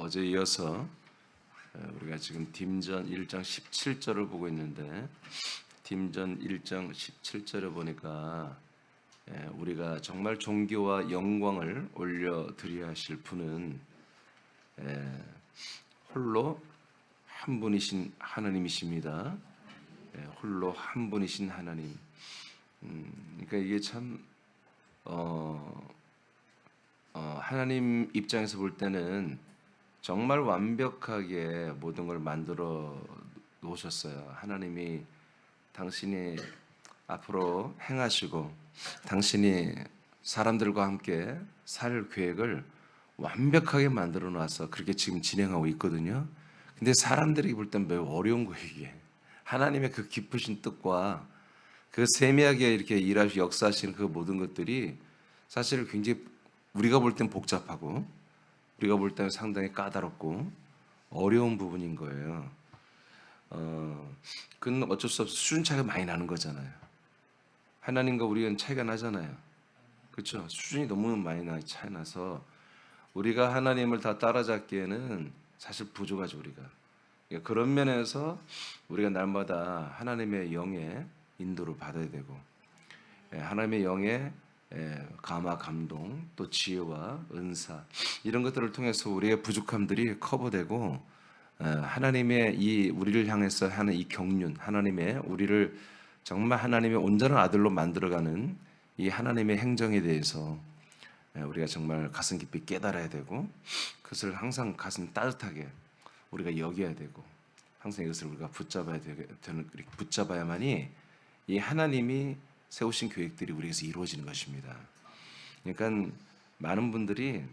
어제 이어서 우리가 지금 딤전 1장 17절을 보고 있는데, 딤전 1장 17절에 보니까 우리가 정말 존귀와 영광을 올려드려야 하실 분은 홀로 한 분이신 하나님이십니다. 홀로 한 분이신 하나님. 그러니까 이게 참 하나님 입장에서 볼 때는 정말 완벽하게 모든 걸 만들어 놓으셨어요. 하나님이 당신이 앞으로 행하시고 당신이 사람들과 함께 살 계획을 완벽하게 만들어 놔서 그렇게 지금 진행하고 있거든요. 근데 사람들이 볼 땐 매우 어려운 거예요, 이게. 하나님의 그 깊으신 뜻과 그 세미하게 이렇게 일하시고 역사하시는 그 모든 것들이 사실 굉장히 우리가 볼 땐 복잡하고 우리가 볼 때는 상당히 까다롭고 어려운 부분인 거예요. 그건 어쩔 수 없어 수준 차이가 많이 나는 거잖아요. 하나님과 우리는 차이가 나잖아요. 그렇죠? 수준이 너무 많이 차이 나서 우리가 하나님을 다 따라잡기에는 사실 부족하죠, 우리가. 그런 면에서 우리가 날마다 하나님의 영의 인도를 받아야 되고, 하나님의 영의 감화, 감동, 또 지혜와 은사, 이런 것들을 통해서 우리의 부족함들이 커버되고, 하나님의 이 우리를 향해서 하는 이 경륜, 하나님의 우리를 정말 하나님의 온전한 아들로 만들어가는 이 하나님의 행정에 대해서 우리가 정말 가슴 깊이 깨달아야 되고, 그것을 항상 가슴 따뜻하게 우리가 여겨야 되고, 항상 이것을 우리가 붙잡아야만이 이 하나님이 세우신 계획들이 우리에게서 이루어지는 것입니다. 그러니까 많은 분들이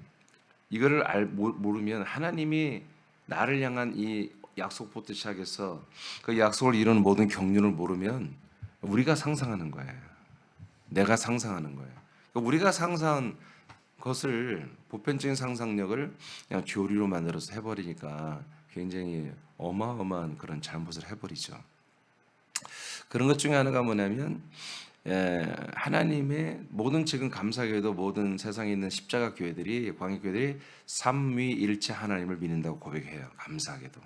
이거를 모르면, 하나님이 나를 향한 이 약속부터 시작해서 그 약속을 이루는 모든 경륜을 모르면 우리가 상상하는 거예요. 내가 상상하는 거예요. 그러니까 우리가 상상한 것을, 보편적인 상상력을 그냥 교리로 만들어서 해버리니까 굉장히 어마어마한 그런 잘못을 해버리죠. 그런 것 중에 하나가 뭐냐면, 하나님의 모든, 지금 감사교회도 모든 세상에 있는 십자가 교회들이, 광야교회들이 삼위일체 하나님을 믿는다고 고백해요. 감사하게도.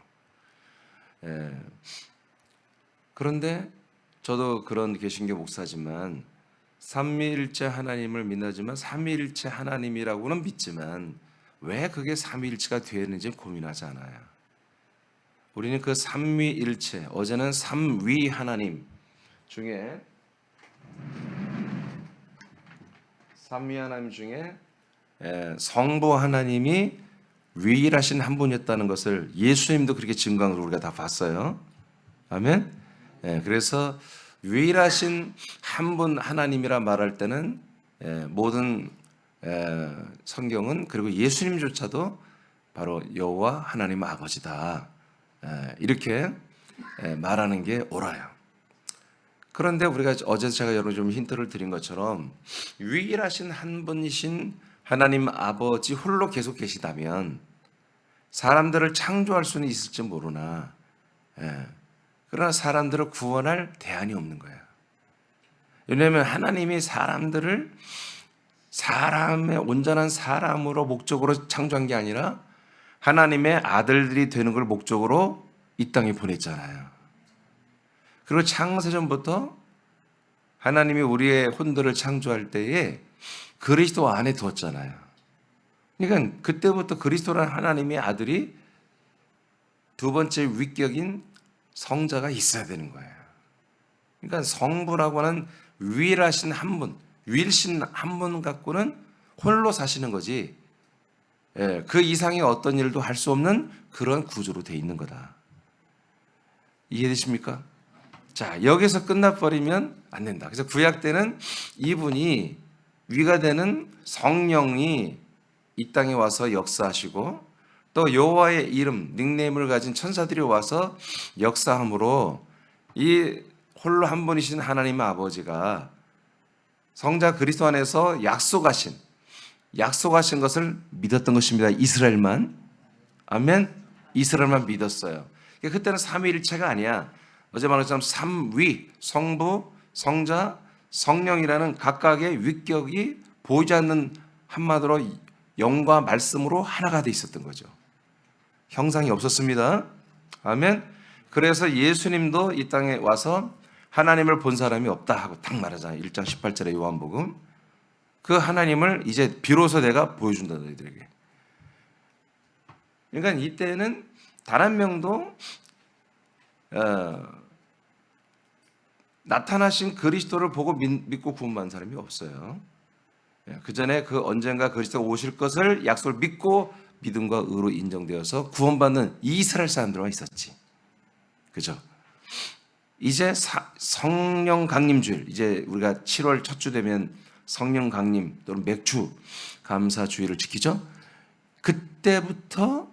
그런데 저도 그런 개신교 목사지만, 삼위일체 하나님을 믿지만 삼위일체 하나님이라고는 믿지만 왜 그게 삼위일체가 되었는지 고민하지 않아요. 우리는 그 삼위일체, 어제는 삼위 하나님 중에, 삼위 하나님 중에 성부 하나님이 유일하신 한 분이었다는 것을 예수님도 그렇게 증거한 걸 우리가 다 봤어요. 아멘. 그래서 유일하신 한 분 하나님이라 말할 때는 모든 성경은, 그리고 예수님조차도 바로 여호와 하나님 아버지다, 이렇게 말하는 게 옳아요. 그런데 우리가 어제 제가 여러분 좀 힌트를 드린 것처럼 유일하신 한 분이신 하나님 아버지 홀로 계속 계시다면 사람들을 창조할 수는 있을지 모르나, 그러나 사람들을 구원할 대안이 없는 거예요. 왜냐하면 하나님이 사람들을 사람의 온전한 사람으로 목적으로 창조한 게 아니라 하나님의 아들들이 되는 걸 목적으로 이 땅에 보냈잖아요. 그리고 창세전부터 하나님이 우리의 혼들을 창조할 때에 그리스도 안에 두었잖아요. 그러니까 그때부터 그리스도라는 하나님의 아들이 두 번째 위격인 성자가 있어야 되는 거예요. 그러니까 성부라고 하는 유일하신 한 분, 유일신 한 분 갖고는 홀로 사시는 거지, 그 이상의 어떤 일도 할 수 없는 그런 구조로 돼 있는 거다. 이해되십니까? 자, 여기서 끝나버리면 안 된다. 그래서 구약 때는 이분이 위가 되는 성령이 이 땅에 와서 역사하시고, 또 여호와의 이름, 닉네임을 가진 천사들이 와서 역사함으로 이 홀로 한 분이신 하나님 아버지가 성자 그리스도 안에서 약속하신 것을 믿었던 것입니다. 이스라엘만. 아멘. 이스라엘만 믿었어요. 그때는 삼위일체가 아니야. 어제 말한 것처럼 삼위, 성부, 성자, 성령이라는 각각의 위격이 보이지 않는, 한마디로 영과 말씀으로 하나가 돼 있었던 거죠. 형상이 없었습니다. 아멘. 그래서 예수님도 이 땅에 와서 하나님을 본 사람이 없다 하고 딱 말하잖아요. 1장 18절의 요한복음. 그 하나님을 이제 비로소 내가 보여준다 너희들에게. 그러니까 이때는 단 한 명도 나타나신 그리스도를 보고 믿고 구원받은 사람이 없어요. 그 전에 그 언젠가 그리스도가 오실 것을 약속을 믿고 믿음과 의로 인정되어서 구원받는 이스라엘 사람들만 있었지. 그죠? 이제 성령 강림주일, 이제 우리가 7월 첫 주 되면 성령 강림 또는 맥주 감사주일을 지키죠. 그때부터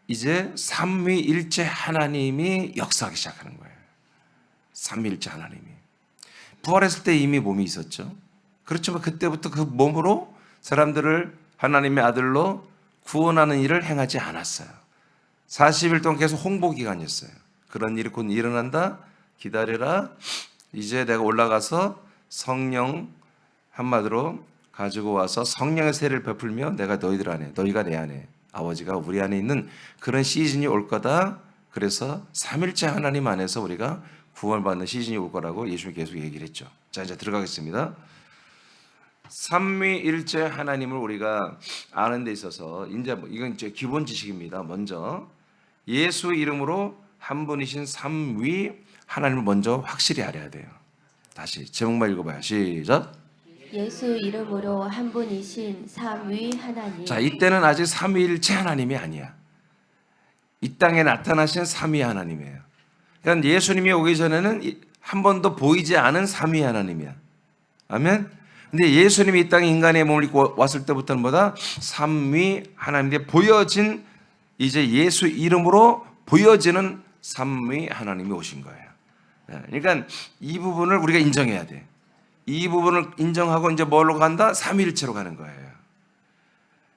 이제 삼위일체 하나님이 역사하기 시작하는 거예요. 삼위일체 하나님이. 부활했을 때 이미 몸이 있었죠. 그렇지만 그때부터 그 몸으로 사람들을 하나님의 아들로 구원하는 일을 행하지 않았어요. 40일 동안 계속 홍보 기간이었어요. 그런 일이 곧 일어난다. 기다려라. 이제 내가 올라가서 성령 한마디로 가지고 와서 성령의 세례를 베풀며 내가 너희들 안에, 너희가 내 안에, 아버지가 우리 안에 있는 그런 시즌이 올 거다. 그래서 삼일째 하나님 안에서 우리가 구원받는 시즌이 올 거라고 예수님이 계속 얘기를 했죠. 자, 이제 들어가겠습니다. 삼위일체 하나님을 우리가 아는 데 있어서 이제 이건 이제 기본 지식입니다. 먼저 예수 이름으로 한 분이신 삼위 하나님을 먼저 확실히 알아야 돼요. 다시 제목만 읽어봐요. 시작. 예수 이름으로 한 분이신 삼위 하나님. 자, 이때는 아직 삼위일체 하나님이 아니야. 이 땅에 나타나신 삼위 하나님이에요. 그러니까 예수님이 오기 전에는 한 번도 보이지 않은 삼위 하나님이야. 아멘. 근데 예수님이 이 땅에 인간의 몸을 입고 왔을 때부터는 뭐다? 삼위 하나님께 보여진, 이제 예수 이름으로 보여지는 삼위 하나님이 오신 거예요. 그러니까 이 부분을 우리가 인정해야 돼. 이 부분을 인정하고 이제 뭘로 간다? 삼위일체로 가는 거예요.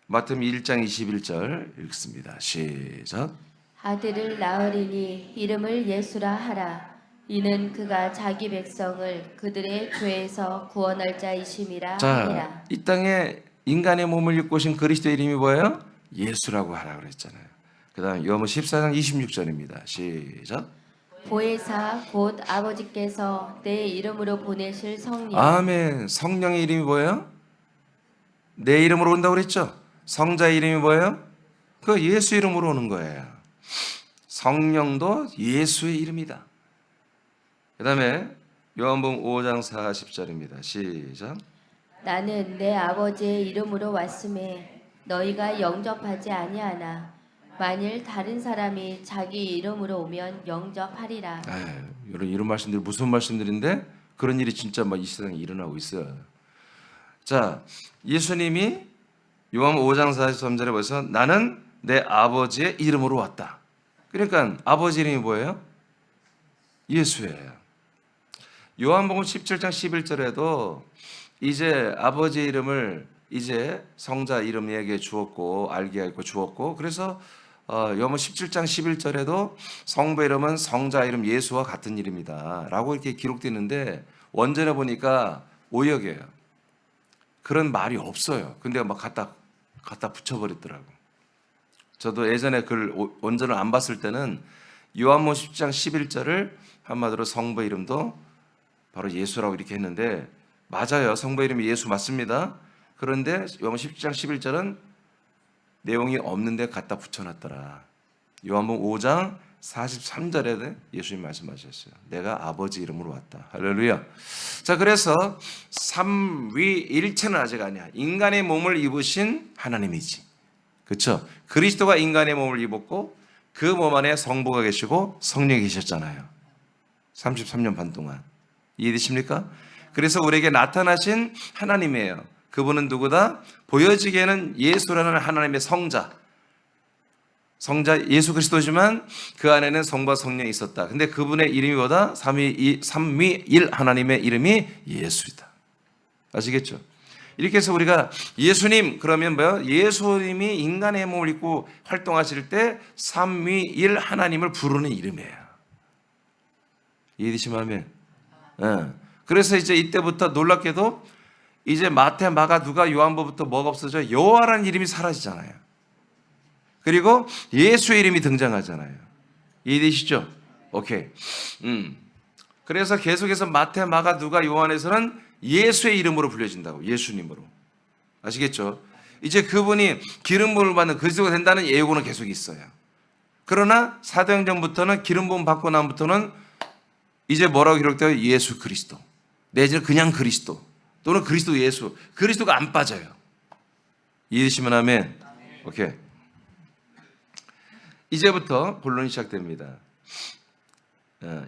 마태복음 1장 21절 읽습니다. 시작. 아들을 낳으리니 이름을 예수라 하라. 이는 그가 자기 백성을 그들의 죄에서 구원할 자이심이라 하니라. 자, 이 땅에 인간의 몸을 입고 오신 그리스도의 이름이 뭐예요? 예수라고 하라 그랬잖아요. 그 다음 요한복음 14장 26절입니다. 시작. 보혜사 곧 아버지께서 내 이름으로 보내실 성령. 아멘. 성령의 이름이 뭐예요? 내 이름으로 온다고 그랬죠? 성자의 이름이 뭐예요? 그 예수 이름으로 오는 거예요. 성령도 예수의 이름이다. 그 다음에 요한복음 5장 40절입니다. 시작. 나는 내 아버지의 이름으로 왔음에 너희가 영접하지 아니하나 만일 다른 사람이 자기 이름으로 오면 영접하리라. 이런 말씀들이 무슨 말씀들인데 그런 일이 진짜 막 이 세상에 일어나고 있어요. 자, 예수님이 요한복음 5장 43절에 보셔서 나는 내 아버지의 이름으로 왔다. 그러니까 아버지 이름이 뭐예요? 예수예요. 요한복음 17장 11절에도 이제 아버지 이름을 이제 성자 이름에게 주었고 알게 하고 주었고, 그래서 요한복음 17장 11절에도 성부 이름은 성자 이름 예수와 같은 이름이다 라고 이렇게 기록되어 있는데 원전에 보니까 오역이에요. 그런 말이 없어요. 근데 막 갖다 붙여버렸더라고. 저도 예전에 그 원전을 안 봤을 때는 요한복음 10장 11절을 한마디로 성부 이름도 바로 예수라고 이렇게 했는데 맞아요. 성부 이름이 예수 맞습니다. 그런데 요한복음 10장 11절은 내용이 없는데 갖다 붙여놨더라. 요한복음 5장 43절에 예수님 말씀하셨어요. 내가 아버지 이름으로 왔다. 할렐루야. 자, 그래서 삼위일체는 아직 아니야. 인간의 몸을 입으신 하나님이지. 그렇죠? 그리스도가 인간의 몸을 입었고 그 몸 안에 성부가 계시고 성령이 계셨잖아요. 33년 반 동안. 이해되십니까? 그래서 우리에게 나타나신 하나님이에요. 그분은 누구다? 보여지기에는 예수라는 하나님의 성자 예수 그리스도지만 그 안에는 성부와 성령이 있었다. 근데 그분의 이름이 뭐다? 삼위일 하나님의 이름이 예수이다. 아시겠죠? 이렇게 해서 우리가 예수님 그러면 뭐예요? 예수님이 인간의 몸을 입고 활동하실 때 삼위일 하나님을 부르는 이름이에요. 이해되시면 아멘. 그래서 이제 이때부터 놀랍게도 이제 마태, 마가, 누가, 요한복음부터 뭐가 없어져? 여호와라는 이름이 사라지잖아요. 그리고 예수의 이름이 등장하잖아요. 이해되시죠? 오케이. 그래서 계속해서 마태, 마가, 누가, 요한에서는 예수의 이름으로 불려진다고. 예수님으로. 아시겠죠? 이제 그분이 기름 부음을 받는 그리스도가 된다는 예고는 계속 있어요. 그러나 사도행전부터는 기름 부음 받고 나부터는 이제 뭐라고 기록되어? 예수 그리스도. 내지는 그냥 그리스도. 또는 그리스도 예수. 그리스도가 안 빠져요. 이해되시면 아멘. 오케이. 이제부터 본론이 시작됩니다.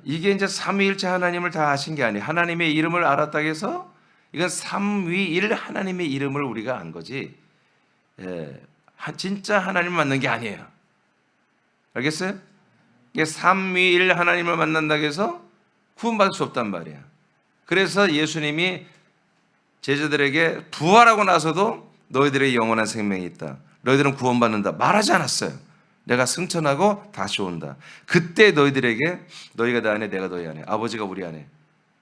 이게 이제 삼위일체 하나님을 다 아신 게 아니에요. 하나님의 이름을 알았다고 해서 이건 삼위일 하나님의 이름을 우리가 안 거지. 진짜 하나님을 만난 게 아니에요. 알겠어요? 이게 삼위일 하나님을 만난다고 해서 구원받을 수 없단 말이야. 그래서 예수님이 제자들에게 부활하고 나서도 너희들의 영원한 생명이 있다. 너희들은 구원받는다. 말하지 않았어요. 내가 승천하고 다시 온다. 그때 너희들에게 너희가 나 안에 내가 너희 안에 아버지가 우리 안에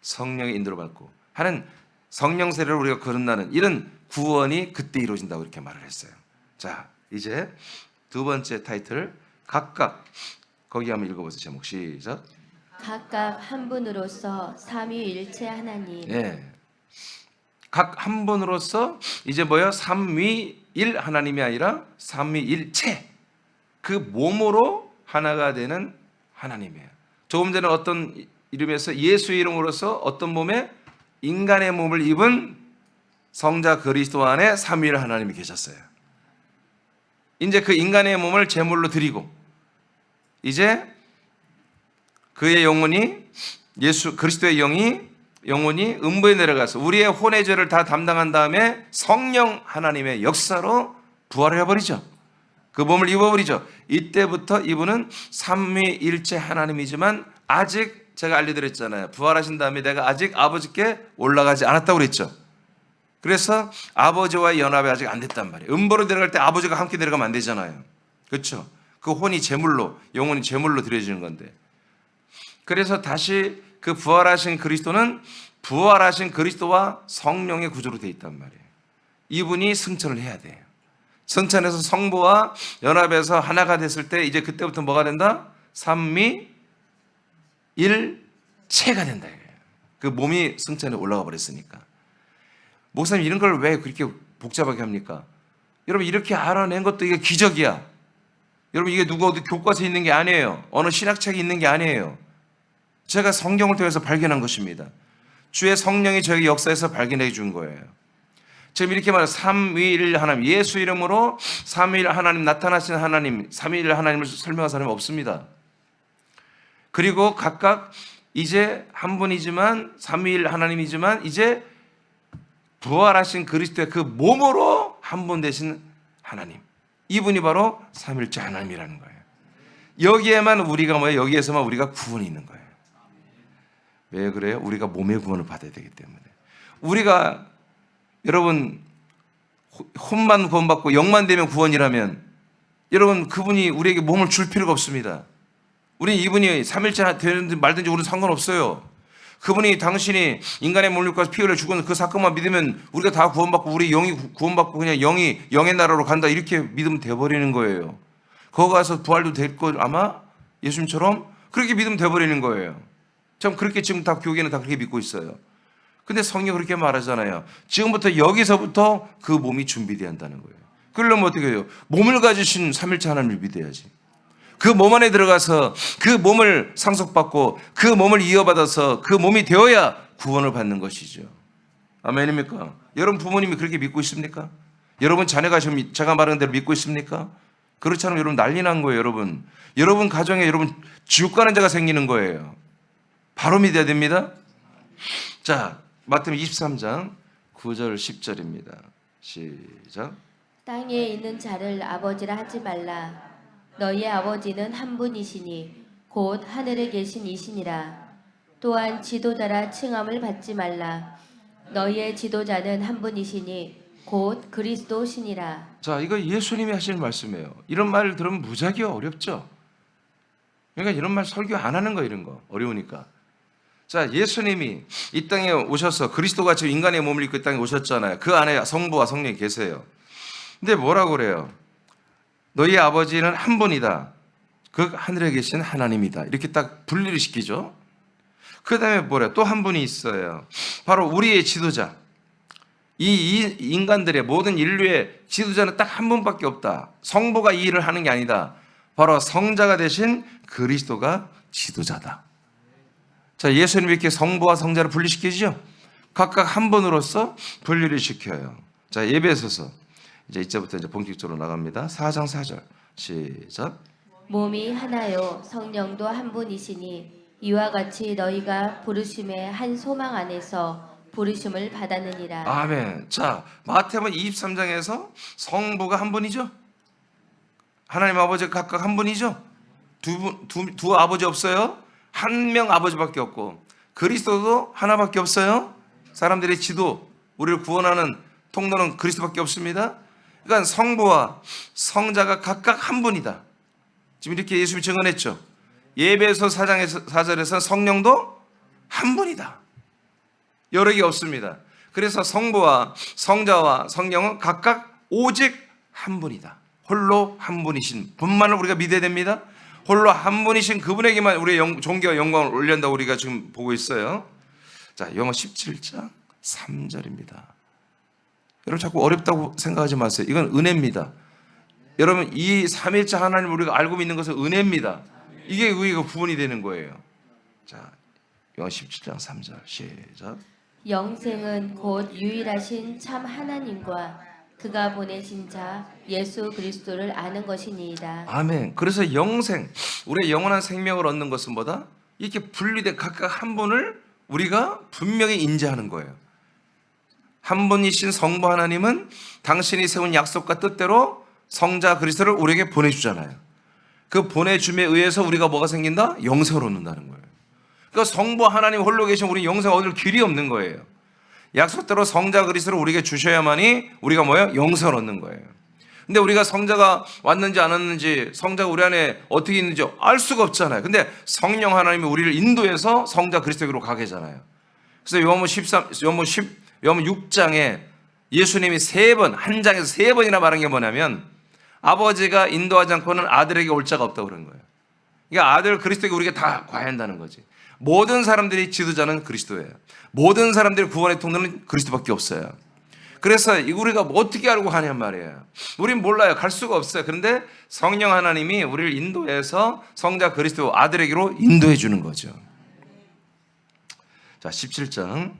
성령의 인도를 받고 하는 성령 세례를 우리가 거듭나는 이런 구원이 그때 이루어진다고 이렇게 말을 했어요. 자, 이제 두 번째 타이틀 각각 거기 한번 읽어보세요. 제목 시작. 각각 한 분으로서 삼위일체 하나님. 네. 각 한 분으로서 이제 뭐야? 삼위일 하나님이 아니라 삼위일체. 그 몸으로 하나가 되는 하나님이에요. 조금 전에 어떤 이름에서 예수 이름으로서 어떤 몸에 인간의 몸을 입은 성자 그리스도 안에 삼위일 하나님이 계셨어요. 이제 그 인간의 몸을 제물로 드리고 이제 그의 영혼이 예수 그리스도의 영혼이 음부에 내려가서 우리의 혼의 죄를 다 담당한 다음에 성령 하나님의 역사로 부활을 해버리죠. 그 몸을 입어버리죠. 이때부터 이분은 삼위일체 하나님이지만 아직 제가 알려드렸잖아요. 부활하신 다음에 내가 아직 아버지께 올라가지 않았다고 그랬죠. 그래서 아버지와의 연합이 아직 안 됐단 말이에요. 음부로 내려갈 때 아버지가 함께 내려가면 안 되잖아요. 그렇죠? 그 혼이 제물로, 영혼이 제물로 드려지는 건데. 그래서 다시 그 부활하신 그리스도는 부활하신 그리스도와 성령의 구조로 되어 있단 말이에요. 이분이 승천을 해야 돼요. 승천해서 성부와 연합해서 하나가 됐을 때 이제 그때부터 뭐가 된다? 삼위일체가 된다. 그 몸이 승천에 올라가 버렸으니까. 목사님 이런 걸 왜 그렇게 복잡하게 합니까? 여러분 이렇게 알아낸 것도 이게 기적이야. 여러분 이게 누구 어디 교과서에 있는 게 아니에요. 어느 신학책에 있는 게 아니에요. 제가 성경을 통해서 발견한 것입니다. 주의 성령이 저에게 역사에서 발견해 준 거예요. 지금 이렇게 말해요. 삼위일 하나님, 예수 이름으로 삼위일 하나님 나타나신 하나님, 삼위일 하나님을 설명한 사람이 없습니다. 그리고 각각 이제 한 분이지만 삼위일 하나님이지만 이제 부활하신 그리스도의 그 몸으로 한 분 되신 하나님, 이분이 바로 삼위일체 하나님이라는 거예요. 여기에만 우리가 뭐예요? 여기에서만 우리가 구원이 있는 거예요. 왜 그래요? 우리가 몸의 구원을 받아야 되기 때문에. 우리가 여러분 혼만 구원받고 영만 되면 구원이라면 여러분 그분이 우리에게 몸을 줄 필요가 없습니다. 우리는 이분이 삼일째 되는지 말든지 우리는 상관없어요. 그분이 당신이 인간의 몸을 입고 피 흘려 죽은 그 사건만 믿으면 우리가 다 구원받고 우리 영이 구원받고 그냥 영이 영의 나라로 간다 이렇게 믿으면 돼버리는 거예요. 거기 가서 부활도 될 거 아마 예수님처럼 그렇게 믿으면 돼버리는 거예요. 참 그렇게 지금 다 교계는 다 그렇게 믿고 있어요. 근데 성경이 그렇게 말하잖아요. 지금부터 여기서부터 그 몸이 준비돼야 한다는 거예요. 그러려면 어떻게 해요? 몸을 가지신 삼일체 하나님을 믿어야지. 그 몸 안에 들어가서 그 몸을 상속받고 그 몸을 이어받아서 그 몸이 되어야 구원을 받는 것이죠. 아멘입니까? 여러분 부모님이 그렇게 믿고 있습니까? 여러분 자녀가 지금 제가 말한 대로 믿고 있습니까? 그렇지 않으면 여러분 난리 난 거예요. 여러분 가정에 여러분 지옥 가는 자가 생기는 거예요. 바로 믿어야 됩니다. 자, 마태복음 23장 9절 10절입니다. 시작. 땅에 있는 자를 아버지라 하지 말라. 너희의 아버지는 한 분이시니 곧 하늘에 계신 이시니라. 또한 지도자라 칭함을 받지 말라. 너희의 지도자는 한 분이시니 곧 그리스도시니라. 자, 이거 예수님이 하시는 말씀이에요. 이런 말을 들으면 무지하게 어렵죠. 그러니까 이런 말 설교 안 하는 거예요. 이런 거 어려우니까. 자, 예수님이 이 땅에 오셔서 그리스도가 지금 인간의 몸을 입고 이 땅에 오셨잖아요. 그 안에 성부와 성령이 계세요. 근데 뭐라고 그래요? 너희 아버지는 한 분이다. 그 하늘에 계신 하나님이다. 이렇게 딱 분리를 시키죠. 그 다음에 뭐래? 또 한 분이 있어요. 바로 우리의 지도자. 이 인간들의 모든 인류의 지도자는 딱 한 분밖에 없다. 성부가 이 일을 하는 게 아니다. 바로 성자가 되신 그리스도가 지도자다. 자, 예수님이 이렇게 성부와 성자를 분리시키죠. 각각 한 분으로서 분리를 시켜요. 자, 예배에서서 이제 이제부터 이제 본격적으로 나갑니다. 4장 4절 시작. 몸이 하나요 성령도 한 분이시니 이와 같이 너희가 부르심의 한 소망 안에서 부르심을 받았느니라. 아멘. 자, 마태복음 23장에서 성부가 한 분이죠. 하나님 아버지가 각각 한 분이죠. 두 아버지 없어요. 한 명 아버지밖에 없고 그리스도도 하나밖에 없어요. 사람들의 지도, 우리를 구원하는 통로는 그리스도밖에 없습니다. 그러니까 성부와 성자가 각각 한 분이다. 지금 이렇게 예수님이 증언했죠. 예배서 4절에서 성령도 한 분이다. 여러 개 없습니다. 그래서 성부와 성자와 성령은 각각 오직 한 분이다. 홀로 한 분이신 분만을 우리가 믿어야 됩니다. 홀로 한 분이신 그분에게만 우리의 존귀와 영광을 올린다고 우리가 지금 보고 있어요. 자, 영어 17장 3절입니다. 여러분 자꾸 어렵다고 생각하지 마세요. 이건 은혜입니다. 여러분 이 삼위일체 하나님을 우리가 알고 있는 것은 은혜입니다. 이게 우리가 구원이 되는 거예요. 자, 영어 17장 3절 시작. 영생은 곧 유일하신 참 하나님과 그가 보내신 자 예수 그리스도를 아는 것이니이다. 아멘. 그래서 영생, 우리의 영원한 생명을 얻는 것은 뭐다? 이렇게 분리된 각각 한 분을 우리가 분명히 인지하는 거예요. 한 분이신 성부 하나님은 당신이 세운 약속과 뜻대로 성자 그리스도를 우리에게 보내주잖아요. 그 보내줌에 의해서 우리가 뭐가 생긴다? 영생을 얻는다는 거예요. 그러니까 성부 하나님 홀로 계신 우리 영생 얻을 길이 없는 거예요. 약속대로 성자 그리스도를 우리에게 주셔야만이 우리가 뭐예요? 영생을 얻는 거예요. 근데 우리가 성자가 왔는지 안 왔는지, 성자가 우리 안에 어떻게 있는지 알 수가 없잖아요. 근데 성령 하나님이 우리를 인도해서 성자 그리스도로 가게 하잖아요. 그래서 요한복음 6장에 예수님이 한 장에서 3번이나 말한 게 뭐냐면 아버지가 인도하지 않고는 아들에게 올 자가 없다고 그런 거예요. 그러니까 아들 그리스도에게 우리가 다 가야 한다는 거지. 모든 사람들이 지도자는 그리스도예요. 모든 사람들의 구원의 통로는 그리스도밖에 없어요. 그래서 우리가 어떻게 알고 가냔 말이에요. 우린 몰라요. 갈 수가 없어요. 그런데 성령 하나님이 우리를 인도해서 성자 그리스도 아들에게로 인도해 주는 거죠. 자, 17장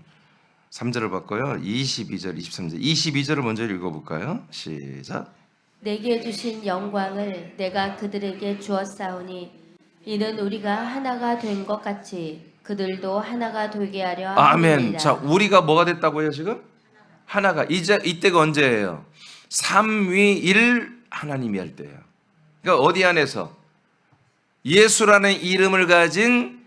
3절을 바꿔요. 22절, 23절. 22절을 먼저 읽어볼까요? 시작. 내게 주신 영광을 내가 그들에게 주었사오니 이는 우리가 하나가 된 것 같이 그들도 하나가 되게 하려 아멘. 함이니라. 자, 우리가 뭐가 됐다고요 지금? 하나가. 이때가 언제예요? 삼위일 하나님이 할 때예요. 그러니까 어디 안에서? 예수라는 이름을 가진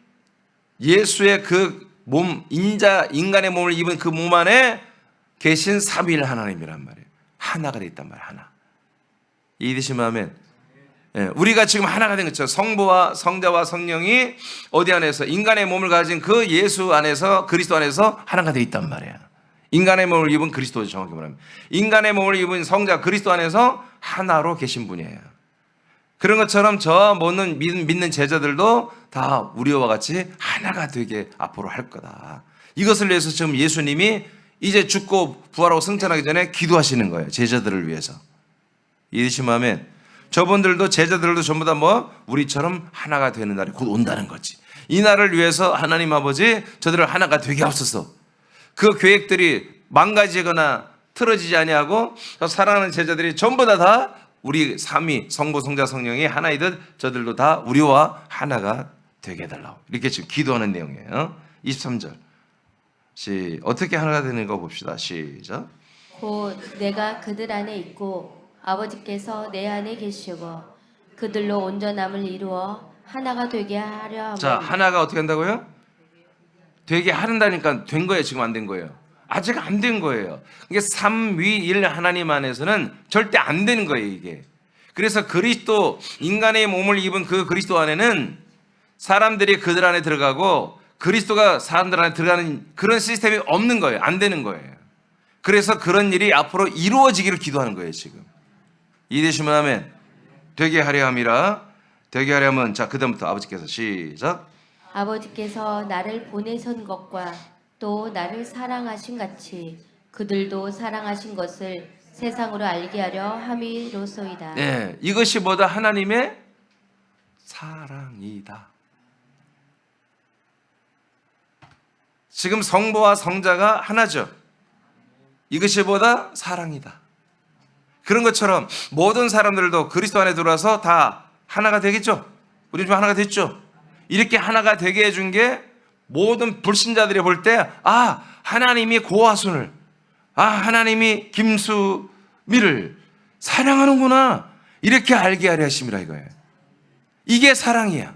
예수의 그 몸, 인간의 몸을 입은 그 몸 안에 계신 삼위일 하나님이란 말이에요. 하나가 됐단 말이에요. 하나. 이해되시면 아멘. 예, 우리가 지금 하나가 된 거죠. 성부와 성자와 성령이 어디 안에서? 인간의 몸을 가진 그 예수 안에서, 그리스도 안에서 하나가 되어 있단 말이에요. 인간의 몸을 입은 그리스도죠. 정확히 말하면 인간의 몸을 입은 성자 그리스도 안에서 하나로 계신 분이에요. 그런 것처럼 저 믿는 제자들도 다 우리와 같이 하나가 되게 앞으로 할 거다. 이것을 위해서 지금 예수님이 이제 죽고 부활하고 승천하기 전에 기도하시는 거예요. 제자들을 위해서. 이해되시면 아멘. 저분들도 제자들도 전부 다 우리처럼 하나가 되는 날이 곧 온다는 거지. 이 날을 위해서 하나님 아버지 저들을 하나가 되게 하옵소서. 그 계획들이 망가지거나 틀어지지 아니하고 사랑하는 제자들이 전부 다 우리 삼위 성부 성자 성령이 하나이듯 저들도 다 우리와 하나가 되게 해달라고 이렇게 지금 기도하는 내용이에요. 23절 어떻게 하나가 되는가 봅시다. 시작. 곧 내가 그들 안에 있고 아버지께서 내 안에 계시고 그들로 온전함을 이루어 하나가 되게 하려 함을. 자, 하나가 어떻게 한다고요? 되게 한다니까 된 거예요. 지금 안 된 거예요. 아직 안 된 거예요. 이게 삼위일 하나님 안에서는 절대 안 되는 거예요. 이게. 그래서 그리스도 인간의 몸을 입은 그 그리스도 안에는 사람들이 그들 안에 들어가고 그리스도가 사람들 안에 들어가는 그런 시스템이 없는 거예요. 안 되는 거예요. 그래서 그런 일이 앞으로 이루어지기를 기도하는 거예요. 지금. 이해되시면 하면 되게 하려 함이라. 되게 하려면 자 그다음부터 아버지께서 시작. 아버지께서 나를 보내선 것과 또 나를 사랑하신 같이 그들도 사랑하신 것을 세상으로 알게 하려 함이로소이다. 네, 이것이 뭐다? 하나님의 사랑이다. 지금 성부와 성자가 하나죠. 이것이 뭐다? 사랑이다. 그런 것처럼 모든 사람들도 그리스도 안에 들어와서 다 하나가 되겠죠. 우리 좀 하나가 됐죠. 이렇게 하나가 되게 해준 게 모든 불신자들이 볼 때 하나님이 고화순을 하나님이 김수미를 사랑하는구나 이렇게 알게 하려 하심이라 이거예요. 이게 사랑이야.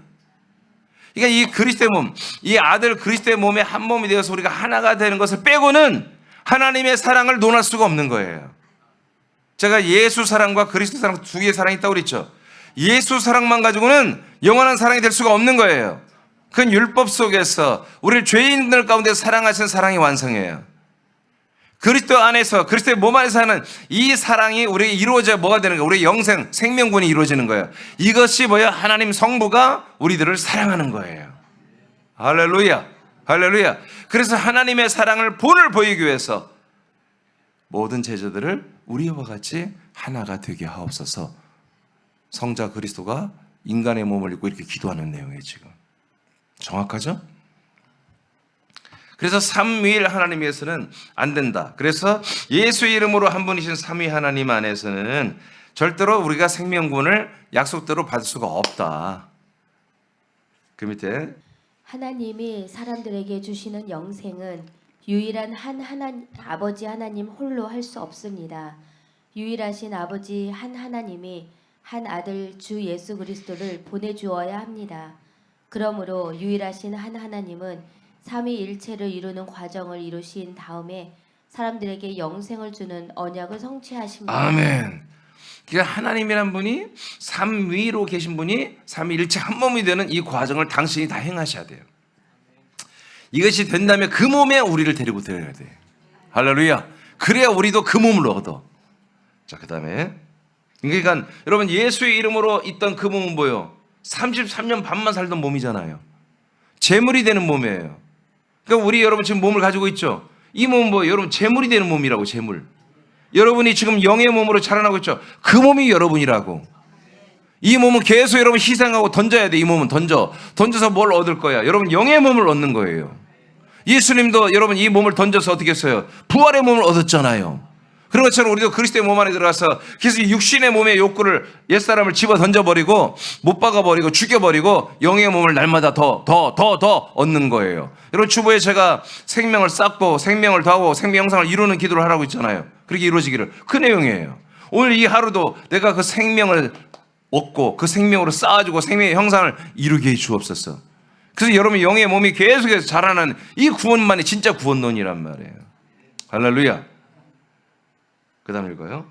그러니까 이 그리스도의 몸, 이 아들 그리스도의 몸에 한 몸이 되어서 우리가 하나가 되는 것을 빼고는 하나님의 사랑을 논할 수가 없는 거예요. 제가 예수 사랑과 그리스도 사랑 두 개의 사랑이 있다고 그랬죠. 예수 사랑만 가지고는 영원한 사랑이 될 수가 없는 거예요. 그건 율법 속에서 우리를 죄인들 가운데 사랑하시는 사랑이 완성이에요. 그리스도 안에서 그리스도의 몸 안에서 하는 이 사랑이 우리에게 이루어져 뭐가 되는 거예요? 우리의 영생, 생명군이 이루어지는 거예요. 이것이 뭐예요? 하나님 성부가 우리들을 사랑하는 거예요. 할렐루야, 할렐루야. 그래서 하나님의 사랑을 본을 보이기 위해서 모든 제자들을 우리와 같이 하나가 되게 하옵소서. 성자 그리스도가 인간의 몸을 입고 이렇게 기도하는 내용이에요. 지금 정확하죠? 그래서 삼위일 하나님에서는 안 된다. 그래서 예수 이름으로 한 분이신 삼위 하나님 안에서는 절대로 우리가 생명군을 약속대로 받을 수가 없다. 그 밑에 하나님이 사람들에게 주시는 영생은 유일한 아버지 하나님 홀로 할 수 없습니다. 유일하신 아버지 한 하나님이 한 아들 주 예수 그리스도를 보내주어야 합니다. 그러므로 유일하신 한 하나님은 삼위일체를 이루는 과정을 이루신 다음에 사람들에게 영생을 주는 언약을 성취하십니다. 아멘. 그러니까 하나님이란 분이 삼위로 계신 분이 삼위일체 한 몸이 되는 이 과정을 당신이 다 행하셔야 돼요. 이것이 된다면 그 몸에 우리를 데리고 들어야 돼. 할렐루야. 그래야 우리도 그 몸을 얻어. 자, 그 다음에 그러니까 여러분 예수의 이름으로 있던 그 몸은 뭐예요? 33년 반만 살던 몸이잖아요. 재물이 되는 몸이에요. 그러니까 우리 여러분 지금 몸을 가지고 있죠. 이 몸은 뭐예요? 여러분 재물이 되는 몸이라고. 재물. 여러분이 지금 영의 몸으로 자라나고 있죠. 그 몸이 여러분이라고. 이 몸은 계속 여러분 희생하고 던져야 돼. 이 몸은 던져서 뭘 얻을 거야? 여러분 영의 몸을 얻는 거예요. 예수님도 여러분 이 몸을 던져서 어떻게 했어요? 부활의 몸을 얻었잖아요. 그런 것처럼 우리도 그리스도의 몸 안에 들어가서 그래서 육신의 몸의 욕구를 옛사람을 집어 던져버리고 못 박아버리고 죽여버리고 영의 몸을 날마다 더 얻는 거예요. 여러분 주보에 제가 생명을 쌓고 생명을 더하고 생명 형상을 이루는 기도를 하라고 있잖아요. 그렇게 이루어지기를. 그 내용이에요. 오늘 이 하루도 내가 그 생명을 얻고 그 생명으로 쌓아주고 생명의 형상을 이루게 해 주옵소서. 그래서 여러분 영의 몸이 계속해서 자라나는 이 구원만이 진짜 구원론이란 말이에요. 할렐루야. 그 다음 읽어요.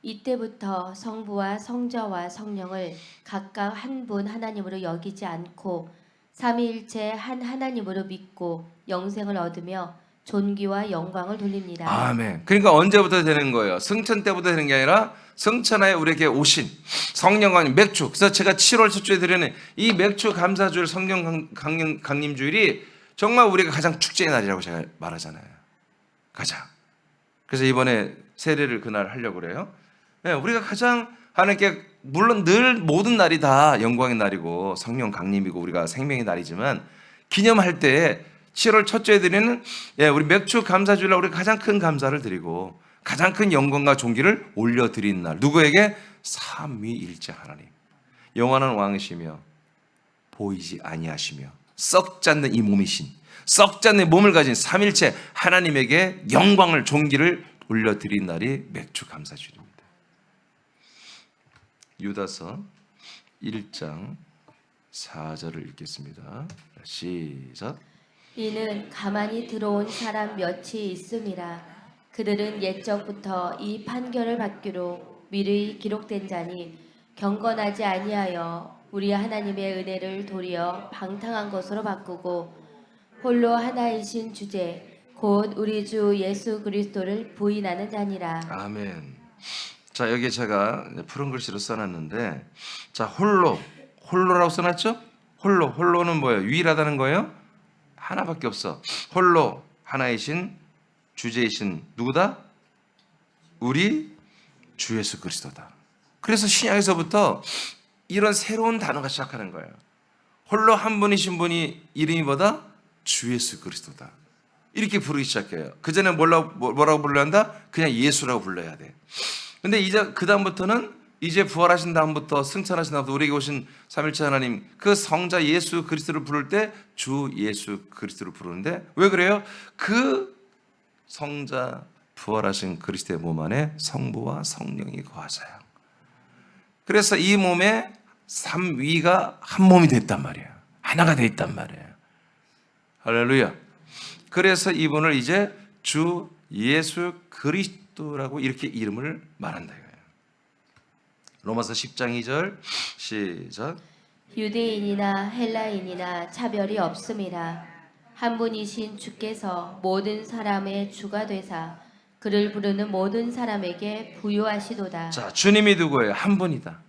이때부터 성부와 성자와 성령을 각각 한 분 하나님으로 여기지 않고 삼위일체 한 하나님으로 믿고 영생을 얻으며 존귀와 영광을 돌립니다. 아멘. 그러니까 언제부터 되는 거예요? 승천 때부터 되는 게 아니라 승천하에 우리에게 오신 성령과 맥주. 그래서 제가 7월 첫 주에 드리는 이 맥주 감사주일 성령 강림주일이 정말 우리가 가장 축제의 날이라고 제가 말하잖아요. 가장. 그래서 이번에 세례를 그날 하려고 그래요. 네, 우리가 가장 하나님께 물론 늘 모든 날이 다 영광의 날이고 성령 강림이고 우리가 생명의 날이지만 기념할 때 7월 첫 주에 드리는 우리 맥주 감사주일날 우리가 가장 큰 감사를 드리고 가장 큰 영광과 존귀를 올려드리는 날. 누구에게? 삼위일체 하나님. 영원한 왕이시며 보이지 아니하시며 썩지 않는 이 몸이신 썩지 않는 몸을 가진 삼일체 하나님에게 영광을 존귀를 올려드린 날이 맥주 감사주일입니다. 유다서 1장 4절을 읽겠습니다. 시작. 이는 가만히 들어온 사람 몇이 있음이라. 그들은 옛적부터 이 판결을 받기로 미리 기록된 자니 경건하지 아니하여 우리 하나님의 은혜를 도리어 방탕한 것으로 바꾸고 홀로 하나이신 주제 곧 우리 주 예수 그리스도를 부인하는 자니라. 아멘. 자, 여기 제가 푸른 글씨로 써놨는데, 자, 홀로라고 써놨죠? 홀로는 뭐예요? 유일하다는 거예요? 하나밖에 없어. 홀로 하나이신 주제이신 누구다? 우리 주 예수 그리스도다. 그래서 신약에서부터 이런 새로운 단어가 시작하는 거예요. 홀로 한 분이신 분이 이름이 뭐다? 주 예수 그리스도다. 이렇게 부르기 시작해요. 그전에 뭐라고 불러야 한다? 그냥 예수라고 불러야 돼. 근데 이제 그 다음부터는 이제 부활하신 다음부터 승천하신 다음부터 우리에게 오신 삼일체 하나님 그 성자 예수 그리스도를 부를 때 주 예수 그리스도를 부르는데 왜 그래요? 그 성자 부활하신 그리스도의 몸 안에 성부와 성령이 거하셔요. 그래서 이 몸에 삼위가 한 몸이 됐단 말이에요. 하나가 돼 있단 말이에요. 할렐루야. 그래서 이분을 이제 주 예수 그리스도라고 이렇게 이름을 말한다 이거예요. 로마서 10장 2절 시작. 유대인이나 헬라인이나 차별이 없음이라 한 분이신 주께서 모든 사람의 주가 되사 그를 부르는 모든 사람에게 부요하시도다. 자, 주님이 누구예요? 한 분이다.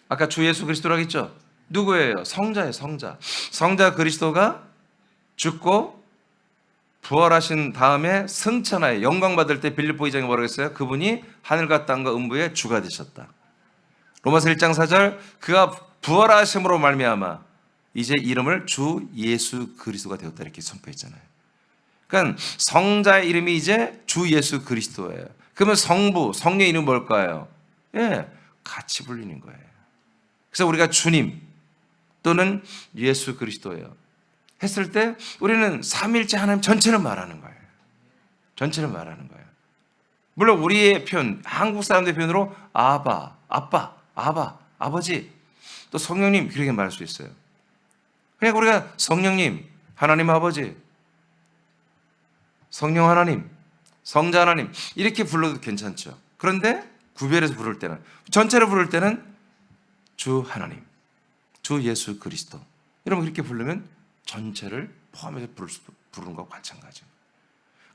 아까 주 예수 그리스도라고 했죠? 누구예요? 성자예요, 성자. 성자 그리스도가 죽고 부활하신 다음에 승천하여 영광 받을 때 빌립보 2장에 뭐라고 했어요? 그분이 하늘과 땅과 음부의 주가 되셨다. 로마서 1장 4절 그가 부활하심으로 말미암아 이제 이름을 주 예수 그리스도가 되었다 이렇게 선포했잖아요. 그러니까 성자의 이름이 이제 주 예수 그리스도예요. 그러면 성부, 성령의 이름은 뭘까요? 예, 같이 불리는 거예요. 그래서 우리가 주님 또는 예수 그리스도예요 했을 때 우리는 삼일째 하나님 전체를 말하는 거예요. 전체를 말하는 거예요. 물론 우리의 표현, 한국 사람들의 표현으로 아바, 아빠, 아바, 아버지, 또 성령님 그렇게 말할 수 있어요. 그러니까 우리가 성령님, 하나님 아버지, 성령 하나님, 성자 하나님 이렇게 불러도 괜찮죠. 그런데 구별해서 부를 때는 전체를 부를 때는 주 하나님, 주 예수 그리스도 여러분 그렇게 부르면 전체를 포함해서 부르는 것과 마찬가지예요.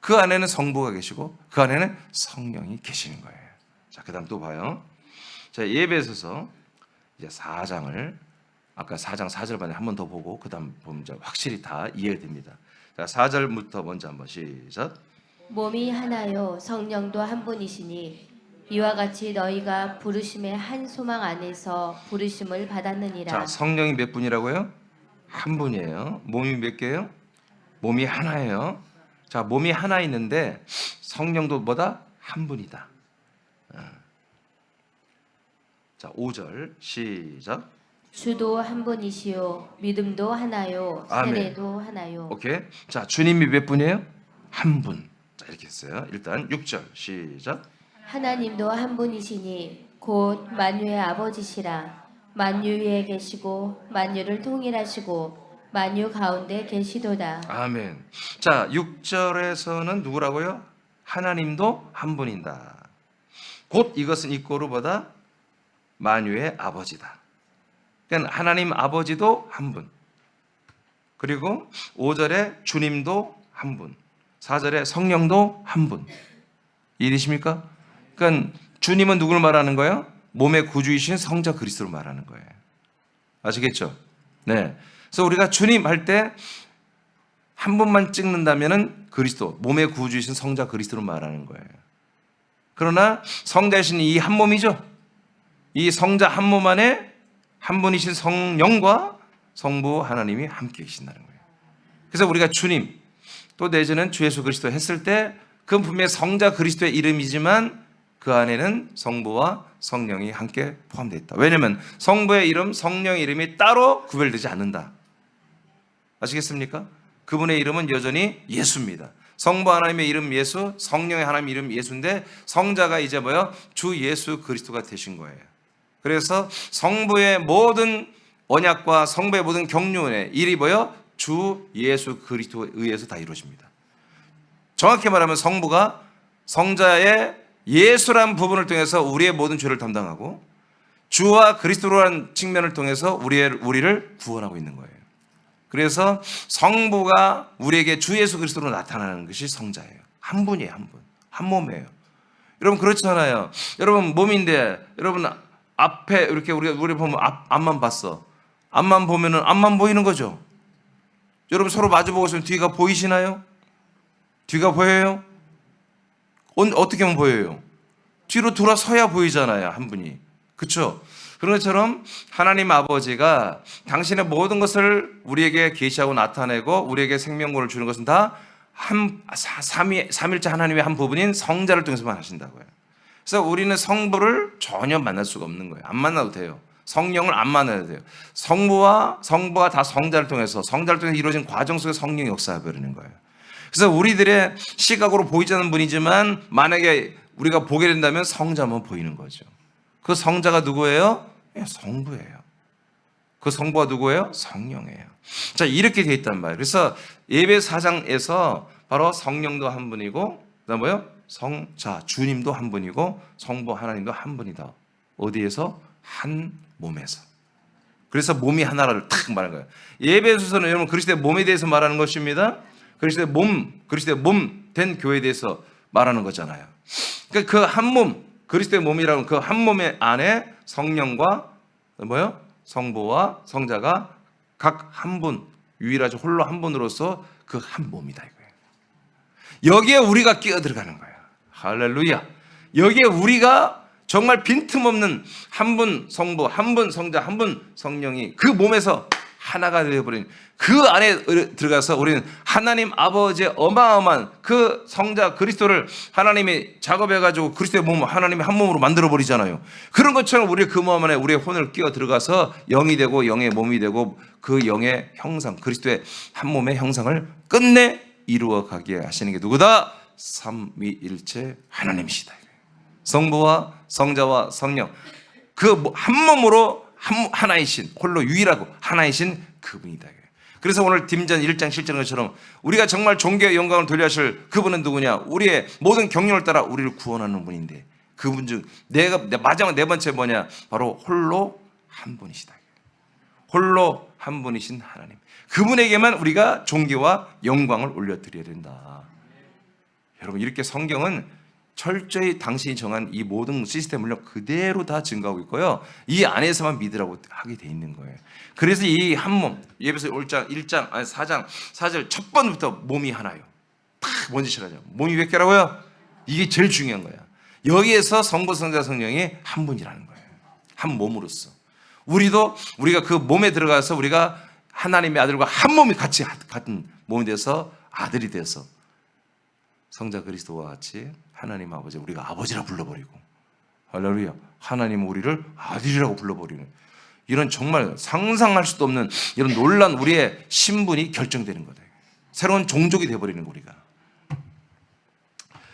그 안에는 성부가 계시고 그 안에는 성령이 계시는 거예요. 자, 그 다음 또 봐요. 자, 예배에 있어서 이제 4장을 아까 4장 4절만에 한 번 더 보고 그 다음 보면 이제 확실히 다 이해됩니다. 자, 4절부터 먼저 한번 시작. 몸이 하나요 성령도 한 분이시니 이와 같이 너희가 부르심의 한 소망 안에서 부르심을 받았느니라. 자, 성령이 몇 분이라고요? 한 분이에요. 몸이 몇 개예요? 몸이 하나예요. 자, 몸이 하나 있는데 성령도 뭐다? 한 분이다. 자, 5절 시작. 주도 한 분이시요 믿음도 하나요 아멘. 세례도 하나요. 오케이. 자, 주님이 몇 분이에요? 한 분. 자, 이렇게 했어요. 일단 6절 시작. 하나님도 한 분이시니 곧 만유의 아버지시라. 만유 위에 계시고 만유를 통일하시고 만유 가운데 계시도다. 아멘. 자, 6절에서는 누구라고요? 하나님도 한 분이다. 곧 이것은 이꼬르보다 만유의 아버지다. 그러니까 하나님 아버지도 한 분. 그리고 5절에 주님도 한 분. 4절에 성령도 한 분. 이해되십니까? 그러니까 주님은 누구를 말하는 거예요? 몸의 구주이신 성자 그리스도를 말하는 거예요. 아시겠죠? 네. 그래서 우리가 주님 할 때 한 분만 찍는다면은 그리스도, 몸의 구주이신 성자 그리스도를 말하는 거예요. 그러나 성자이신 이 한 몸이죠. 이 성자 한 몸 안에 한 분이신 성령과 성부 하나님이 함께 계신다는 거예요. 그래서 우리가 주님 또 내지는 주 예수 그리스도 했을 때 그건 분명히 성자 그리스도의 이름이지만 그 안에는 성부와 성령이 함께 포함되어 있다. 왜냐하면 성부의 이름, 성령의 이름이 따로 구별되지 않는다. 아시겠습니까? 그분의 이름은 여전히 예수입니다. 성부 하나님의 이름 예수, 성령의 하나님 이름 예수인데 성자가 이제 뭐요? 주 예수 그리스도가 되신 거예요. 그래서 성부의 모든 언약과 성부의 모든 경륜의 일이 뭐요? 주 예수 그리스도에 의해서 다 이루어집니다. 정확히 말하면 성부가 성자의 예수란 부분을 통해서 우리의 모든 죄를 담당하고 주와 그리스도라는 측면을 통해서 우리를 구원하고 있는 거예요. 그래서 성부가 우리에게 주 예수 그리스도로 나타나는 것이 성자예요. 한 분이에요, 한 분. 한 몸이에요. 여러분 그렇잖아요. 여러분 몸인데 여러분 앞에 이렇게 우리 보면 앞만 봤어. 앞만 보면은 앞만 보이는 거죠. 여러분 서로 마주보고 있으면 뒤가 보이시나요? 뒤가 보여요? 어떻게 하면 보여요? 뒤로 돌아서야 보이잖아요, 한 분이. 그렇죠? 그런 것처럼 하나님 아버지가 당신의 모든 것을 우리에게 계시하고 나타내고 우리에게 생명권을 주는 것은 다 삼일째 하나님의 한 부분인 성자를 통해서만 하신다고요. 그래서 우리는 성부를 전혀 만날 수가 없는 거예요. 안 만나도 돼요. 성령을 안 만나도 돼요. 성부가 다 성자를 통해서 이루어진 과정 속에 성령이 역사해 버리는 거예요. 그래서 우리들의 시각으로 보이지 않는 분이지만 만약에 우리가 보게 된다면 성자만 보이는 거죠. 그 성자가 누구예요? 성부예요. 그 성부가 누구예요? 성령이에요. 자, 이렇게 돼 있단 말이에요. 그래서 예배 4장에서 바로 성령도 한 분이고, 그다음 뭐요? 성자, 주님도 한 분이고, 성부 하나님도 한 분이다. 어디에서? 한 몸에서. 그래서 몸이 하나를 탁 말하는 거예요. 예배에서는 여러분 그리스도의 몸에 대해서 말하는 것입니다. 그리스도의 몸 된 교회에 대해서 말하는 거잖아요. 그러니까 그 한 몸, 그리스도의 몸이라는 그 한 몸의 안에 성령과 뭐요? 성부와 성자가 각 한 분, 유일하죠. 홀로 한 분으로서 그 한 몸이다 이거예요. 여기에 우리가 끼어 들어가는 거예요. 할렐루야. 여기에 우리가 정말 빈틈없는 한 분 성부, 한 분 성자, 한 분 성령이 그 몸에서 하나가 되어버린 그 안에 들어가서 우리는 하나님 아버지의 어마어마한 그 성자 그리스도를 하나님이 작업해가지고 그리스도의 몸을 하나님의 한 몸으로 만들어버리잖아요. 그런 것처럼 우리 그 몸 안에 우리의 혼을 끼어 들어가서 영이 되고 영의 몸이 되고 그 영의 형상, 그리스도의 한 몸의 형상을 끝내 이루어가게 하시는 게 누구다? 삼위일체 하나님이시다. 성부와 성자와 성령 그 한 몸으로 하나이신 홀로 유일하고 하나이신 그분이다. 그래서 오늘 딤전 1장 7절인 것처럼 우리가 정말 존귀의 영광을 돌려하실 그분은 누구냐? 우리의 모든 경륜을 따라 우리를 구원하는 분인데 그분 중 마지막 네 번째 뭐냐? 바로 홀로 한 분이시다. 홀로 한 분이신 하나님. 그분에게만 우리가 존귀와 영광을 올려드려야 된다. 여러분 이렇게 성경은 철저히 당신이 정한 이 모든 시스템을 그대로 다 증거하고 있고요. 이 안에서만 믿으라고 하게 돼 있는 거예요. 그래서 이 한 몸, 예배서 1장, 4절 첫 번부터 몸이 하나요. 딱 뭔 짓을 하죠? 몸이 몇 개라고요? 이게 제일 중요한 거야. 여기에서 성부, 성자, 성령이 한 분이라는 거예요. 한 몸으로서. 우리가 그 몸에 들어가서 우리가 하나님의 아들과 한 몸이 같은 몸이 돼서 아들이 돼서 성자 그리스도와 같이 하나님 아버지 우리가 아버지라 불러버리고 할렐루야 하나님은 우리를 아들이라고 불러버리는 이런 정말 상상할 수도 없는 이런 놀란 우리의 신분이 결정되는 거다. 새로운 종족이 되어버리는 우리가.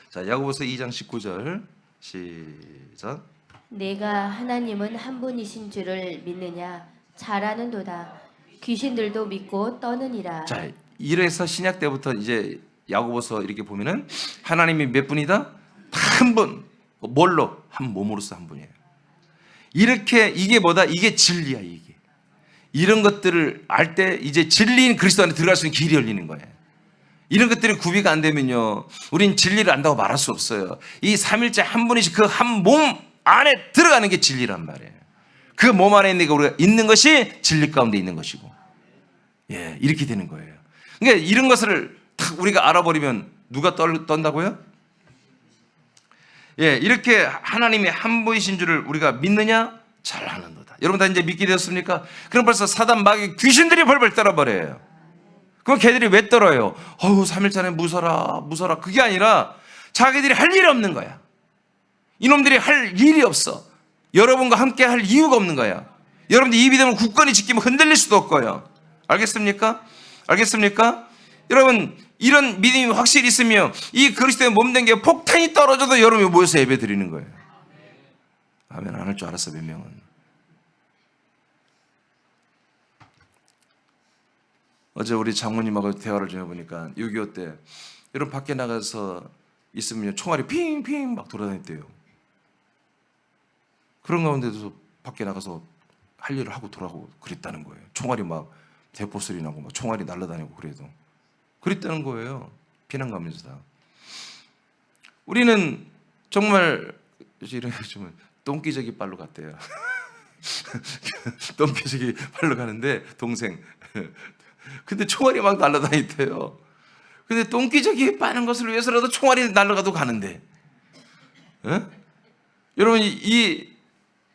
자, 야고보서 2장 19절 시작. 내가 하나님은 한 분이신 줄을 믿느냐? 잘 아는도다. 귀신들도 믿고 떠느니라. 자, 이래서 신약 때부터 이제 야고보서 이렇게 보면은 하나님이 몇 분이다? 한 분. 뭘로? 한 몸으로서 한 분이에요. 이렇게 이게 뭐다? 이게 진리야 이게. 이런 것들을 알 때 이제 진리인 그리스도 안에 들어갈 수 있는 길이 열리는 거예요. 이런 것들이 구비가 안 되면요, 우린 진리를 안다고 말할 수 없어요. 이 삼일째 한 분이신 그 한 몸 안에 들어가는 게 진리란 말이에요. 그 몸 안에 우리가 있는 것이 진리 가운데 있는 것이고, 예, 이렇게 되는 거예요. 그러니까 이런 것을 딱 우리가 알아버리면 누가 떤다고요? 예, 이렇게 하나님이 한 분이신 줄을 우리가 믿느냐? 잘 아는도다. 여러분 다 이제 믿게 되었습니까? 그럼 벌써 사단 마귀 귀신들이 벌벌 떨어버려요. 그럼 걔들이 왜 떨어요? 어우, 3일전에 무서라. 그게 아니라 자기들이 할 일이 없는 거야. 이놈들이 할 일이 없어. 여러분과 함께 할 이유가 없는 거야. 여러분들 입이 되면 굳건히 지키면 흔들릴 수도 없고요. 알겠습니까? 여러분, 이런 믿음이 확실히 있으면 이 그리스도의 몸된 게 폭탄이 떨어져도 여러분이 모여서 예배 드리는 거예요. 아멘. 안 할 줄 알았어, 몇 명은. 어제 우리 장모님하고 대화를 좀 해보니까 6.25 때 여러분 밖에 나가서 있으면 총알이 핑핑 막 돌아다녔대요. 그런 가운데도 밖에 나가서 할 일을 하고 돌아오고 그랬다는 거예요. 총알이 막 대포 소리 나고 막 총알이 날아다니고 그랬다는 거예요. 피난 가면서 다. 우리는 정말 이런 좀 똥기저귀 빨로 갔대요. 똥기저귀 빨로 가는데 동생. 근데 총알이 막 날아다니대요. 근데 똥기저귀 빠는 것을 위해서라도 총알이 날아가도 가는데, 에? 여러분 이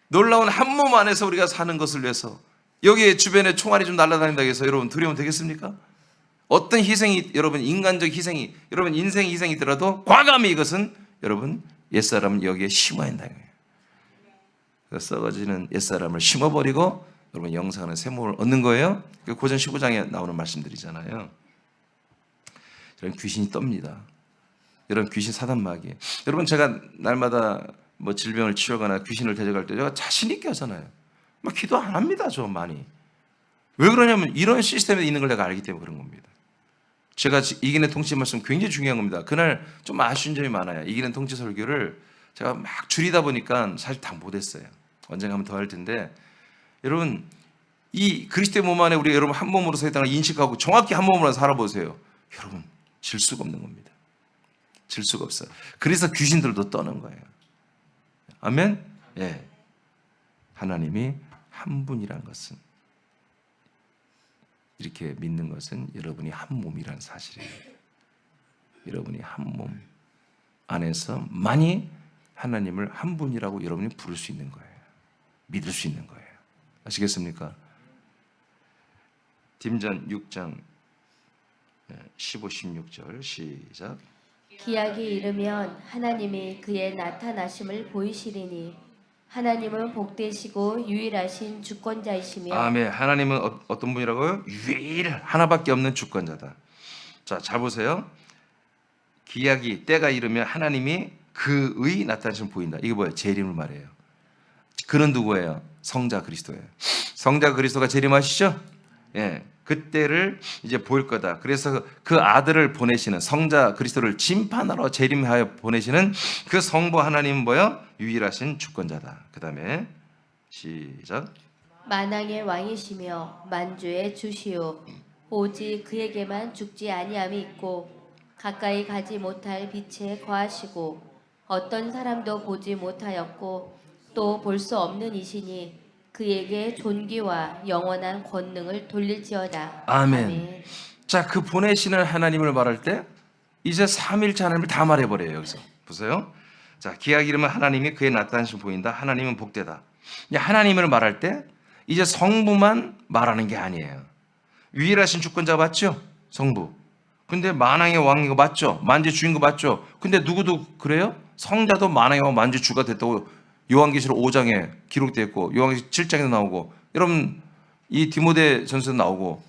놀라운 한 몸 안에서 우리가 사는 것을 위해서 여기 주변에 총알이 좀 날아다닌다고 해서 여러분 두려우면 되겠습니까? 어떤 희생이, 여러분 인간적 희생이, 여러분 인생 희생이더라도 과감히 이것은 여러분 옛사람은 여기에 심어야 한다는 거예요. 그래서 썩어지는 옛사람을 심어버리고 여러분 영생하는 새 몸을 얻는 거예요. 고전 15장에 나오는 말씀들이잖아요. 여러분 귀신이 떱니다. 여러분 귀신 사단마귀. 여러분 제가 날마다 뭐 질병을 치료하거나 귀신을 대적할 때 제가 자신 있게 하잖아요. 막 기도 안 합니다. 저 많이. 왜 그러냐면 이런 시스템에 있는 걸 내가 알기 때문에 그런 겁니다. 제가 이기는 통치 말씀 굉장히 중요한 겁니다. 그날 좀 아쉬운 점이 많아요. 이기는 통치 설교를 제가 막 줄이다 보니까 사실 다 못했어요. 언젠가 한번 더 할 텐데, 여러분 이 그리스도의 몸 안에 우리 여러분 한 몸으로 서 있다는 걸 인식하고 정확히 한 몸으로 살아보세요. 여러분 질 수가 없는 겁니다. 질 수가 없어요. 그래서 귀신들도 떠는 거예요. 아멘? 예. 하나님이 한 분이란 것은, 이렇게 믿는 것은 여러분이 한 몸이라는 사실이에요. 여러분이 한 몸 안에서만이 하나님을 한 분이라고 여러분이 부를 수 있는 거예요. 믿을 수 있는 거예요. 아시겠습니까? 딤전 6장 15, 16절 시작. 기약이 이르면 하나님이 그의 나타나심을 보이시리니 하나님은 복되시고 유일하신 주권자이시며. 아멘. 하나님은 어떤 분이라고요? 유일 하나밖에 없는 주권자다. 자, 잘 보세요. 기약이 때가 이르면 하나님이 그의 나타나심을 보인다. 이게 뭐예요? 재림을 말해요. 그는 누구예요? 성자 그리스도예요. 성자 그리스도가 재림하시죠? 예. 그때를 이제 보일 거다. 그래서 그 아들을 보내시는, 성자 그리스도를 심판하러 재림하여 보내시는 그 성부 하나님은 뭐예요? 유일하신 주권자다. 그 다음에 시작. 만왕의 왕이시며 만주의 주시오. 오직 그에게만 죽지 아니함이 있고 가까이 가지 못할 빛에 거하시고 어떤 사람도 보지 못하였고 또 볼 수 없는 이시니 그에게 존귀와 영원한 권능을 돌릴지어다. 아멘. 자, 그 보내시는 하나님을 말할 때 이제 삼일째 하나님을 다 말해버려요. 여기서 보세요. 자, 기약 이름은 하나님이 그의 나타나심을 보인다. 하나님은 복되다. 하나님을 말할 때 이제 성부만 말하는 게 아니에요. 유일하신 주권자 맞죠? 성부. 근데 만왕의 왕인 거 맞죠? 만주의 주인 거 맞죠? 근데 누구도 그래요? 성자도 만왕의 왕 만주의 주가 됐다고 요한계시록 5장에 기록되어 있고 요한계시록 7장에도 나오고, 여러분 이 디모데 전서에도 나오고.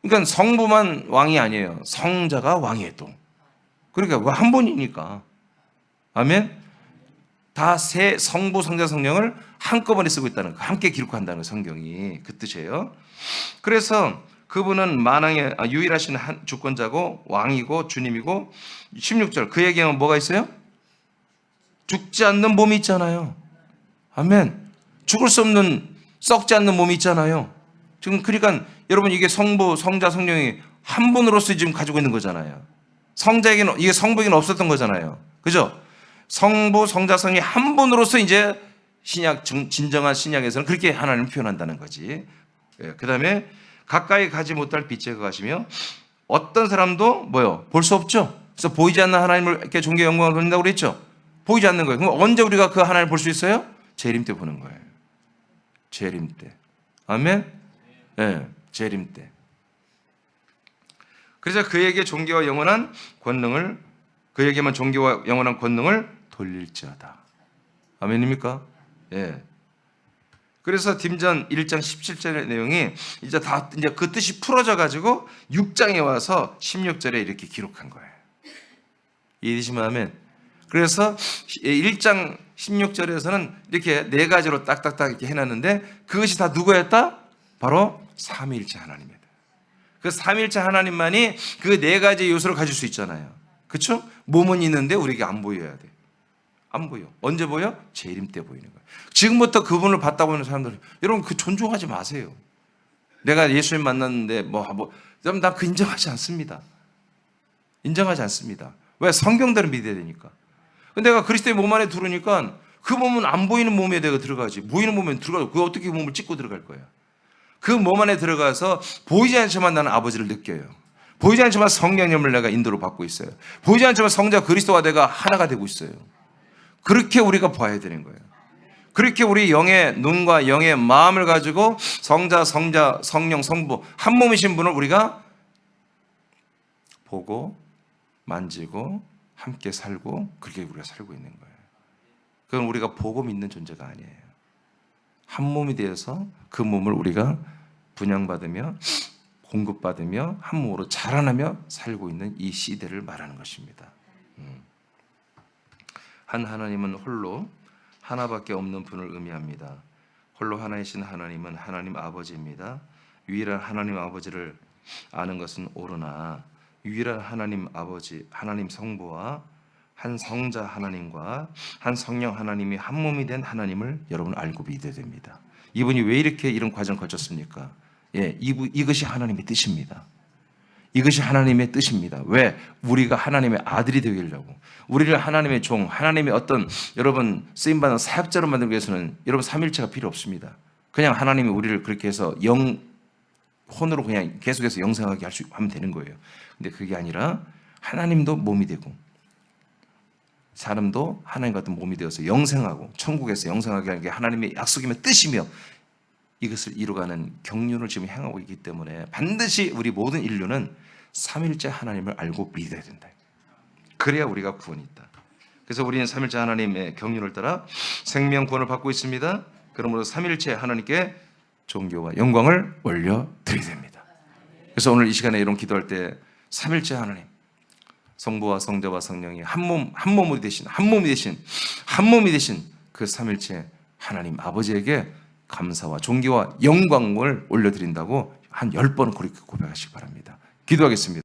그러니까 성부만 왕이 아니에요. 성자가 왕이에요 또. 그러니까 한 분이니까. 아멘. 다 세 성부 성자 성령을 한꺼번에 쓰고 있다는 거, 함께 기록한다는 거, 성경이 그 뜻이에요. 그래서 그분은 만왕의 유일하신 한 주권자고 왕이고 주님이고. 16절 그에게는 뭐가 있어요? 죽지 않는 몸이 있잖아요. 아멘. 죽을 수 없는 썩지 않는 몸이 있잖아요. 지금 그러니까 여러분 이게 성부 성자 성령이 한 분으로서 지금 가지고 있는 거잖아요. 성자에게는, 이게 성부에게는 없었던 거잖아요. 그죠? 성부 성자 성령이 한 분으로서 이제 신약, 진정한 신약에서는 그렇게 하나님을 표현한다는 거지. 그 다음에 가까이 가지 못할 빛에 거하시며 어떤 사람도 뭐요? 볼 수 없죠. 그래서 보이지 않는 하나님을 이렇게 존귀 영광을 돌린다고 그랬죠. 보이지 않는 거예요. 그럼 언제 우리가 그 하나님을 볼 수 있어요? 재림 때 보는 거예요. 재림 때. 아멘? 네, 재림 때. 그래서 그에게 존귀와 영원한 권능을, 그에게만 존귀와 영원한 권능을 돌릴지어다. 아멘입니까? 예. 그래서 딤전 1장 17절의 내용이 이제 다 이제 그 뜻이 풀어져 가지고 6장에 와서 16절에 이렇게 기록한 거예요. 이해되시면 아멘. 그래서 1장 16절에서는 이렇게 네 가지로 딱딱딱 이렇게 해놨는데 그것이 다 누구였다? 바로 삼위일체 하나님이다. 그 삼위일체 하나님만이 그 네 가지 요소를 가질 수 있잖아요. 그렇죠? 몸은 있는데 우리에게 안 보여야 돼. 안 보여. 언제 보여? 재림 때 보이는 거예요. 지금부터 그분을 봤다고 하는 사람들, 여러분 그 존중하지 마세요. 내가 예수님 만났는데 여러분 나 그 인정하지 않습니다. 인정하지 않습니다. 왜? 성경대로 믿어야 되니까. 근데 내가 그리스도의 몸 안에 들어오니까 그 몸은 안 보이는 몸에 내가 들어가지. 보이는 몸에 들어가고 그 어떻게 몸을 찢고 들어갈 거야. 그 몸 안에 들어가서 보이지 않지만 나는 아버지를 느껴요. 보이지 않지만 성령님을 내가 인도로 받고 있어요. 보이지 않지만 성자 그리스도와 내가 하나가 되고 있어요. 그렇게 우리가 봐야 되는 거예요. 그렇게 우리 영의 눈과 영의 마음을 가지고 성자, 성령, 성부 한 몸이신 분을 우리가 보고 만지고 함께 살고 그렇게 우리가 살고 있는 거예요. 그건 우리가 보고 믿는 존재가 아니에요. 한 몸이 되어서 그 몸을 우리가 분양받으며 공급받으며 한 몸으로 자라나며 살고 있는 이 시대를 말하는 것입니다. 한 하나님은 홀로 하나밖에 없는 분을 의미합니다. 홀로 하나이신 하나님은 하나님 아버지입니다. 유일한 하나님 아버지를 아는 것은 옳으나 유일한 하나님 아버지, 하나님 성부와 한 성자 하나님과 한 성령 하나님이 한 몸이 된 하나님을 여러분 알고 믿어야 됩니다. 이분이 왜 이렇게 이런 과정을 거쳤습니까? 예, 이것이 하나님의 뜻입니다. 이것이 하나님의 뜻입니다. 왜? 우리가 하나님의 아들이 되려고. 우리를 하나님의 종, 하나님의 어떤 여러분 쓰임받은 사역자로 만들기 위해서는 여러분 삼일체가 필요 없습니다. 그냥 하나님이 우리를 그렇게 해서 혼으로 그냥 계속해서 영생하게 하면 되는 거예요. 근데 그게 아니라 하나님도 몸이 되고 사람도 하나님 같은 몸이 되어서 영생하고 천국에서 영생하게 하는 게 하나님의 약속이며 뜻이며 이것을 이루어가는 경륜을 지금 향하고 있기 때문에 반드시 우리 모든 인류는 삼일째 하나님을 알고 믿어야 된다. 그래야 우리가 구원이 있다. 그래서 우리는 삼일째 하나님의 경륜을 따라 생명 구원을 받고 있습니다. 그러므로 삼일째 하나님께 존귀와 영광을 올려드려야 됩니다. 그래서 오늘 이 시간에 이런 기도할 때 삼일째 하나님, 성부와 성자와 성령이 한 몸이 되신 그 삼일째 하나님 아버지에게 감사와 존귀와 영광을 올려드린다고 한 10번 그렇게 고백하시기 바랍니다. 기도하겠습니다.